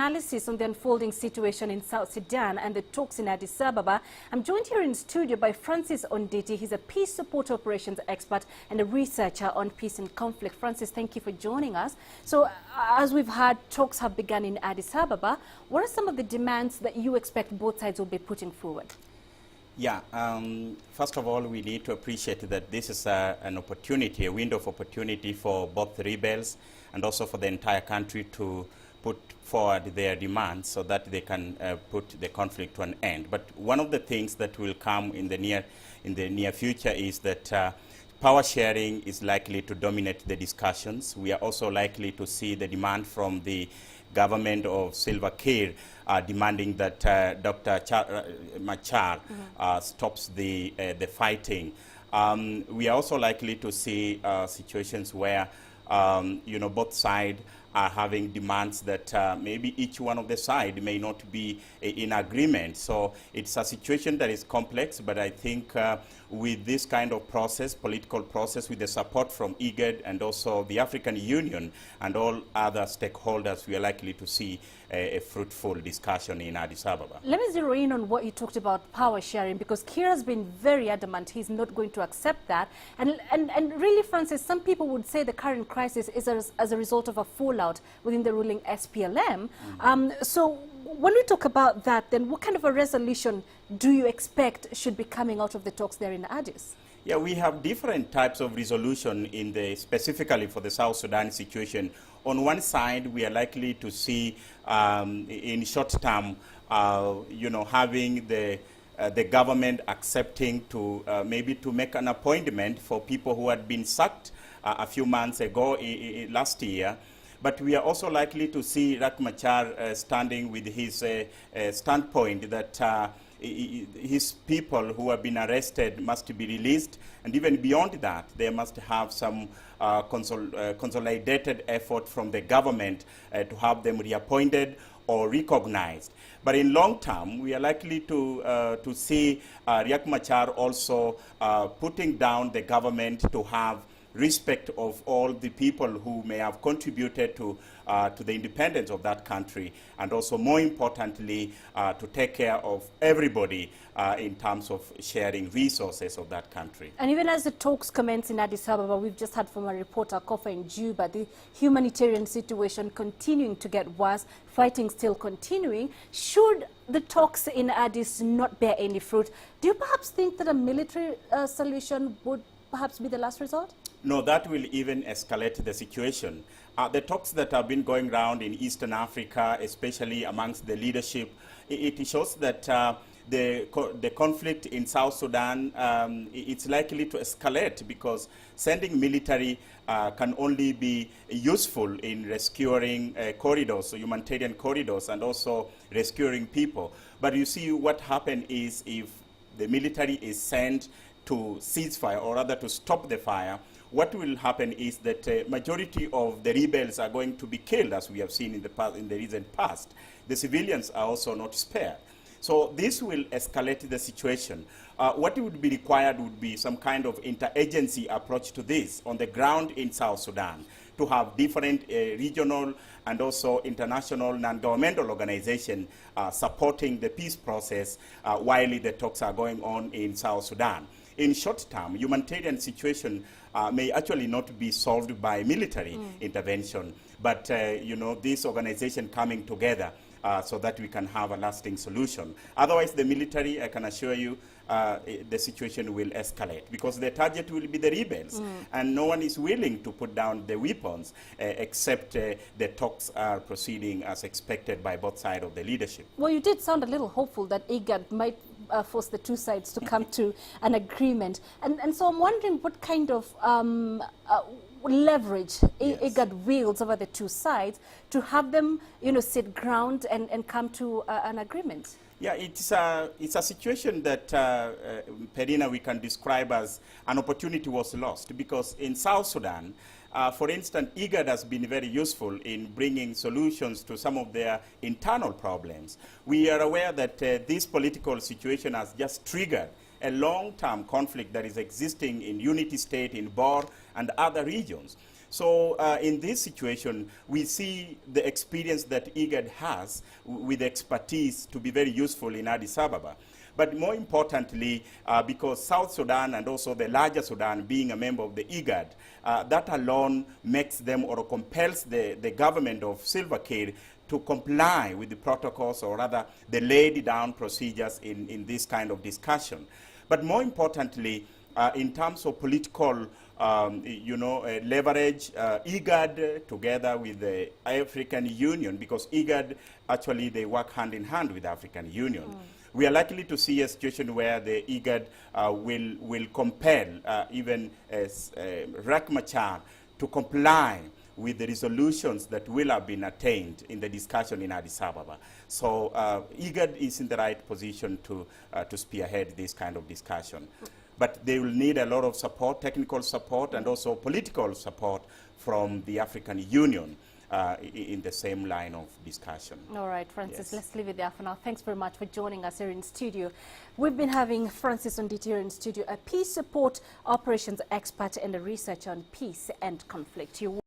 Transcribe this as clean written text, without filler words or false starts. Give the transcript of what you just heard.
Analysis on the unfolding situation in South Sudan and the talks in Addis Ababa. I'm joined here in studio by Francis Onditi. He's a peace support operations expert and a researcher on peace and conflict. Francis, thank you for joining us. So, as we've heard, talks have begun in Addis Ababa. What are some of the demands that you expect both sides will be putting forward? Yeah, first of all, we need to appreciate that this is an opportunity, a window of opportunity for both the rebels and also for the entire country to put forward their demands so that they can put the conflict to an end. But one of the things that will come in the near future is that power sharing is likely to dominate the discussions. We are also likely to see the demand from the government of Salva Kiir demanding that Dr. Machar stops the fighting. We are also likely to see situations where both sides are having demands that maybe each one of the side may not be in agreement. So it's a situation that is complex, but I think with this kind of process, political process, with the support from IGAD and also the African Union and all other stakeholders, we are likely to see a fruitful discussion in Addis Ababa. Let me zero in on what you talked about power sharing, because Kiir has been very adamant he's not going to accept that. And really, Francis, some people would say the current crisis is as a result of a fallout within the ruling SPLM. So when we talk about that, then what kind of a resolution do you expect should be coming out of the talks there in Addis? Yeah, we have different types of resolution specifically for the South Sudan situation. On one side, we are likely to see in short term, having the government accepting to maybe to make an appointment for people who had been sacked a few months ago last year. But we are also likely to see Riek Machar standing with his standpoint that his people who have been arrested must be released, and even beyond that, they must have some consolidated effort from the government to have them reappointed or recognized. But in long term, we are likely to see Riek Machar also putting down the government to have respect of all the people who may have contributed to the independence of that country, and also more importantly to take care of everybody in terms of sharing resources of that country. And even as the talks commence in Addis Ababa, we've just heard from a reporter, Kofa in Juba, the humanitarian situation continuing to get worse, fighting still continuing. Should the talks in Addis not bear any fruit, do you perhaps think that a military solution would perhaps be the last resort? No, that will even escalate the situation. The talks that have been going around in Eastern Africa, especially amongst the leadership, it shows that the conflict in South Sudan, it's likely to escalate, because sending military can only be useful in rescuing corridors, so humanitarian corridors, and also rescuing people. But you see, what happens is if the military is sent to ceasefire, or rather to stop the fire, what will happen is that majority of the rebels are going to be killed, as we have seen in the recent past. The civilians are also not spared. So this will escalate the situation. What would be required would be some kind of interagency approach to this on the ground in South Sudan, to have different regional and also international non-governmental organizations supporting the peace process while the talks are going on in South Sudan. In short term, humanitarian situation may actually not be solved by military intervention, but this organization coming together so that we can have a lasting solution. Otherwise, the military, I can assure you, the situation will escalate, because the target will be the rebels, and no one is willing to put down the weapons except the talks are proceeding as expected by both sides of the leadership. Well, you did sound a little hopeful that IGAD might force the two sides to come to an agreement. And so I'm wondering what kind of leverage IGAD wields over the two sides to have them, sit ground and come to an agreement. Yeah, it's a situation that, Peninah, we can describe as an opportunity was lost, because in South Sudan, for instance, IGAD has been very useful in bringing solutions to some of their internal problems. We are aware that this political situation has just triggered a long-term conflict that is existing in Unity State, in Bor, and other regions. So in this situation, we see the experience that IGAD has with expertise to be very useful in Addis Ababa. But more importantly, because South Sudan and also the larger Sudan being a member of the IGAD, that alone makes them or compels the government of Salva Kiir to comply with the protocols, or rather the laid down procedures in this kind of discussion. But more importantly, in terms of political leverage, IGAD together with the African Union, because IGAD actually they work hand in hand with the African Union. We are likely to see a situation where the IGAD will compel even Riek Machar to comply with the resolutions that will have been attained in the discussion in Addis Ababa. So IGAD is in the right position to spearhead this kind of discussion. But they will need a lot of support, technical support, and also political support from the African Union in the same line of discussion. All right, Francis, Yes. let's leave it there for now. Thanks very much for joining us here in studio. We've been having Francis Onditi here in studio, a peace support operations expert and a researcher on peace and conflict.